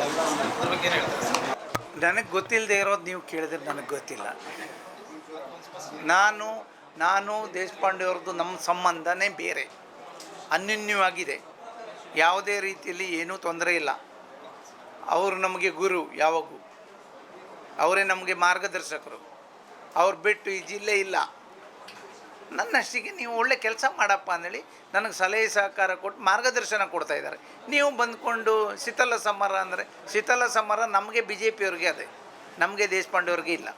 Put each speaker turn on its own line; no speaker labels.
ಅದ್ರ ಬಗ್ಗೆ ಏನು ಹೇಳ್ತಾರೆ ಸರ್?
ನನಗೆ ಗೊತ್ತಿಲ್ಲದೆ ಇರೋದು ನೀವು ಕೇಳಿದ್ರೆ ನನಗೆ ಗೊತ್ತಿಲ್ಲ. ನಾನು ನಾನು ದೇಶಪಾಂಡೆ ಅವ್ರದ್ದು ನಮ್ಮ ಸಂಬಂಧನೇ ಬೇರೆ, ಅನ್ಯೋನ್ಯವಾಗಿದೆ. ಯಾವುದೇ ರೀತಿಯಲ್ಲಿ ಏನೂ ತೊಂದರೆ ಇಲ್ಲ. ಅವರು ನಮಗೆ ಗುರು, ಯಾವಾಗೂ ಅವರೇ ನಮಗೆ ಮಾರ್ಗದರ್ಶಕರು. ಅವ್ರು ಬಿಟ್ಟು ಈ ಜಿಲ್ಲೆ ಇಲ್ಲ. ನನ್ನಷ್ಟಿಗೆ ನೀವು ಒಳ್ಳೆ ಕೆಲಸ ಮಾಡಪ್ಪ ಅಂದೇಳಿ ನನಗೆ ಸಲಹೆ ಸಹಕಾರ ಕೊಟ್ಟು ಮಾರ್ಗದರ್ಶನ ಕೊಡ್ತಾ ಇದ್ದಾರೆ. ನೀವು ಬಂದ್ಕೊಂಡು ಶೀತಲ ಸಮರ ಅಂದರೆ, ಶೀತಲ ಸಮರ ನಮಗೆ ಬಿ ಜೆ ಪಿಯವ್ರಿಗೆ ಅದೇ, ನಮಗೆ ದೇಶಪಾಂಡೆ ಅವ್ರಿಗೆ ಇಲ್ಲ.